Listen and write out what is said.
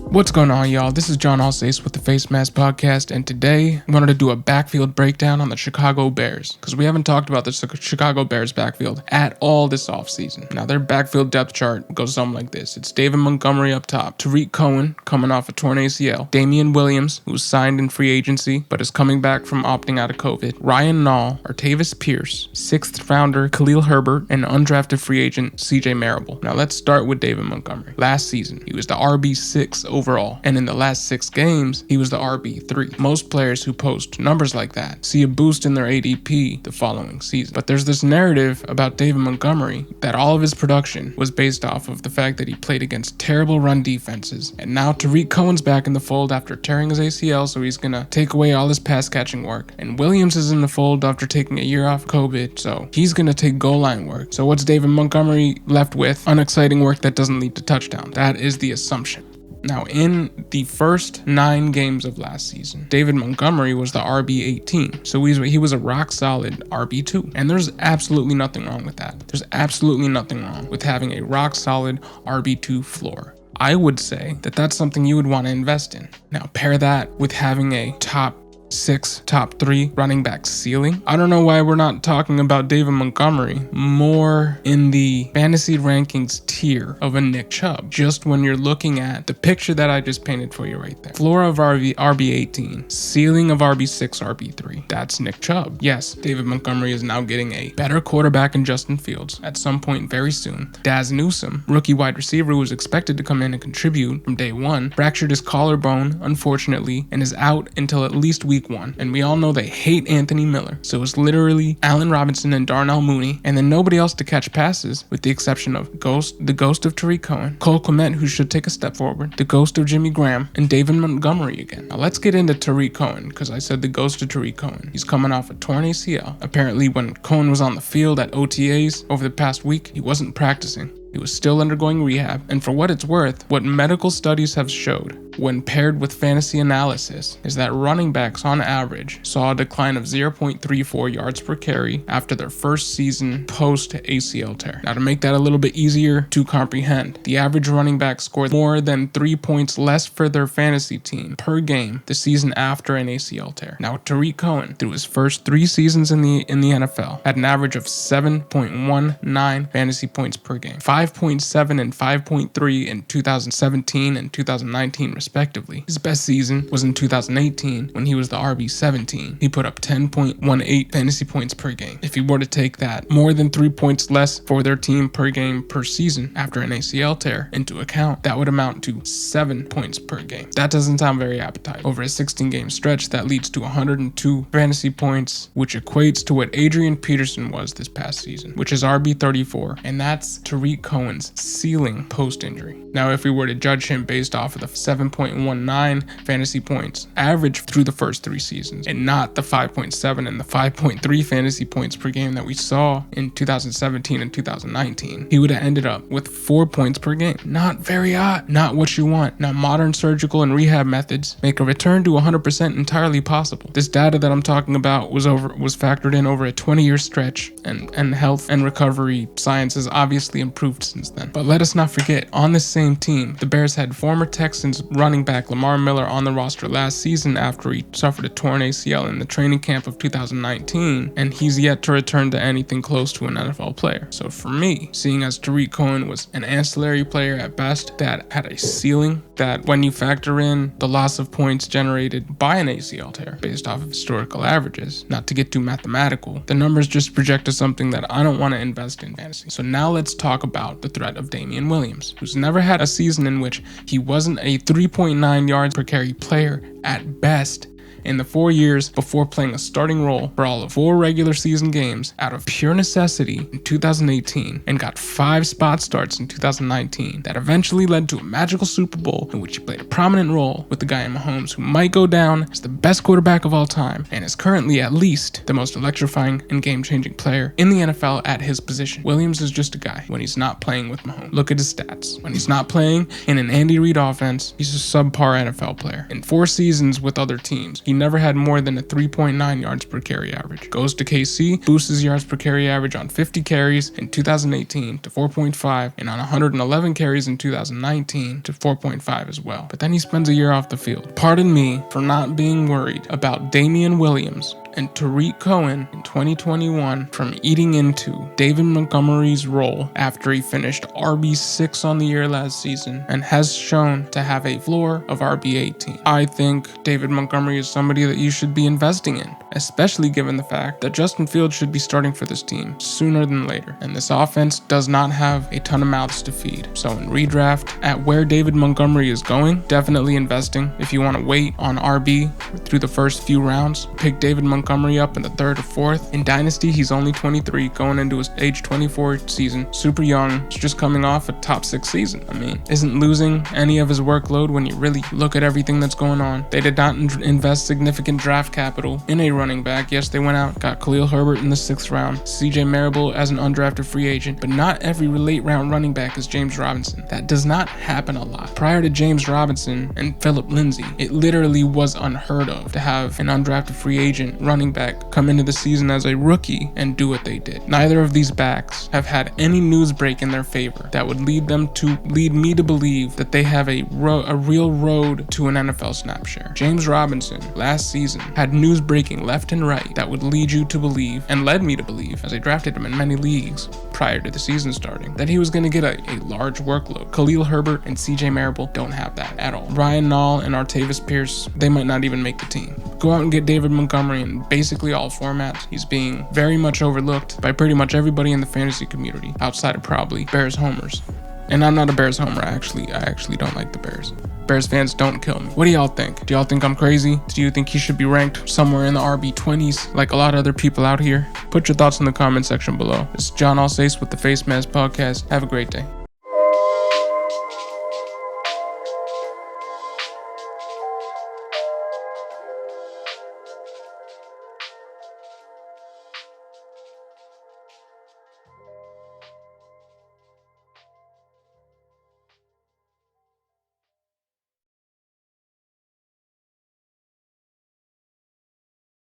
What's going on, y'all? This is John Alsace with the Face Mask Podcast, and today I wanted to do a backfield breakdown on the Chicago Bears, because we haven't talked about the Chicago Bears backfield at all this offseason. Now, their backfield depth chart goes something like this. It's David Montgomery up top, Tariq Cohen coming off a torn ACL, Damian Williams, who's signed in free agency but is coming back from opting out of COVID, Ryan Nall, Artavis Pierce, 6th rounder Khalil Herbert, and undrafted free agent CJ Marable. Now, let's start with David Montgomery. Last season, he was the RB6 overall, and in the last 6 games, he was the RB3. Most players who post numbers like that see a boost in their ADP the following season. But there's this narrative about David Montgomery that all of his production was based off of the fact that he played against terrible run defenses, and now Tariq Cohen's back in the fold after tearing his ACL, so he's gonna take away all his pass catching work, and Williams is in the fold after taking a year off COVID, so he's gonna take goal line work. So what's David Montgomery left with? Unexciting work that doesn't lead to touchdown. That is the assumption. Now, in the first 9 games of last season, David Montgomery was the RB18. So he was a rock solid RB2. And there's absolutely nothing wrong with that. There's absolutely nothing wrong with having a rock solid RB2 floor. I would say that that's something you would want to invest in. Now, pair that with having a top 6, top 3 running back ceiling. I don't know why we're not talking about David Montgomery more in the fantasy rankings tier of a Nick Chubb, just when you're looking at the picture that I just painted for you right there. Floor of RB18, ceiling of RB6, RB3. That's Nick Chubb. Yes, David Montgomery is now getting a better quarterback in Justin Fields at some point very soon. Daz Newsome, rookie wide receiver who was expected to come in and contribute from day one, fractured his collarbone, unfortunately, and is out until at least week 1, and we all know they hate Anthony Miller, so it's literally Allen Robinson and Darnell Mooney, and then nobody else to catch passes with the exception of the ghost of Tariq Cohen, Cole Kmet, who should take a step forward, the ghost of Jimmy Graham, and David Montgomery again. Now let's get into Tariq Cohen, because I said the ghost of Tariq Cohen. He's coming off a torn ACL. Apparently when Cohen was on the field at OTAs over the past week, he wasn't practicing. He was still undergoing rehab, and for what it's worth, what medical studies have showed when paired with fantasy analysis is that running backs on average saw a decline of 0.34 yards per carry after their first season post ACL tear. Now, to make that a little bit easier to comprehend, the average running back scored more than 3 points less for their fantasy team per game the season after an ACL tear. Now, Tariq Cohen, through his first 3 seasons in the NFL, had an average of 7.19 fantasy points per game, 5.7 and 5.3 in 2017 and 2019 respectively. His best season was in 2018 when he was the RB17. He put up 10.18 fantasy points per game. If he were to take that more than 3 points less for their team per game per season after an ACL tear into account, that would amount to 7 points per game. That doesn't sound very appetizing. Over a 16-game stretch, that leads to 102 fantasy points, which equates to what Adrian Peterson was this past season, which is RB34, and that's Tariq Cohen's ceiling post-injury. Now, if we were to judge him based off of the 7.19 fantasy points average through the first 3 seasons, and not the 5.7 and the 5.3 fantasy points per game that we saw in 2017 and 2019, he would have ended up with 4 points per game. Not very hot, not what you want. Now, modern surgical and rehab methods make a return to 100% entirely possible. This data that I'm talking about was factored in over a 20-year stretch, and health and recovery science has obviously improved since then. But let us not forget, on the same team, the Bears had former Texans running back Lamar Miller on the roster last season after he suffered a torn ACL in the training camp of 2019, and he's yet to return to anything close to an NFL player. So for me, seeing as Tariq Cohen was an ancillary player at best that had a ceiling that, when you factor in the loss of points generated by an ACL tear based off of historical averages, not to get too mathematical, the numbers just project to something that I don't want to invest in fantasy. So now let's talk about the threat of Damian Williams, who's never had a season in which he wasn't a 3.9 yards per carry player at best in the 4 years before playing a starting role for all of 4 regular season games out of pure necessity in 2018, and got 5 spot starts in 2019 that eventually led to a magical Super Bowl in which he played a prominent role with the guy in Mahomes who might go down as the best quarterback of all time and is currently at least the most electrifying and game-changing player in the NFL at his position. Williams is just a guy when he's not playing with Mahomes. Look at his stats. When he's not playing in an Andy Reid offense, he's a subpar NFL player. In 4 seasons with other teams, he never had more than a 3.9 yards per carry average. Goes to KC, boosts his yards per carry average on 50 carries in 2018 to 4.5, and on 111 carries in 2019 to 4.5 as well. But then he spends a year off the field. Pardon me for not being worried about Damian Williams and Tariq Cohen in 2021 from eating into David Montgomery's role after he finished RB6 on the year last season and has shown to have a floor of RB18. I think David Montgomery is somebody that you should be investing in, especially given the fact that Justin Fields should be starting for this team sooner than later, and this offense does not have a ton of mouths to feed. So in redraft, at where David Montgomery is going, definitely investing. If you want to wait on RB through the first few rounds, pick David Montgomery up in the 3rd or 4th. In Dynasty, he's only 23, going into his age 24 season. Super young. He's just coming off a top 6 season. I mean, isn't losing any of his workload when you really look at everything that's going on. They did not invest significant draft capital in a running back. Yes, they went out, got Khalil Herbert in the 6th round, CJ Marable as an undrafted free agent, but not every late round running back is James Robinson. That does not happen a lot. Prior to James Robinson and Philip Lindsay, it literally was unheard of to have an undrafted free agent running back come into the season as a rookie and do what they did. Neither of these backs have had any news break in their favor that would lead me to believe that they have a real road to an NFL snap share. James Robinson last season had news breaking left and right that would lead you to believe, and led me to believe, as I drafted him in many leagues prior to the season starting, that he was going to get a large workload. Khalil Herbert and CJ Marable don't have that at all. Ryan Nall and Artavis Pierce, they might not even make the team. Go out and get David Montgomery in basically all formats. He's being very much overlooked by pretty much everybody in the fantasy community, outside of probably Bears homers. And I'm not a Bears homer, I actually don't like the Bears. Bears fans, don't kill me. What do y'all think? Do y'all think I'm crazy? Do you think he should be ranked somewhere in the RB20s like a lot of other people out here? Put your thoughts in the comment section below. This is John Alsace with the Face Mask Podcast. Have a great day.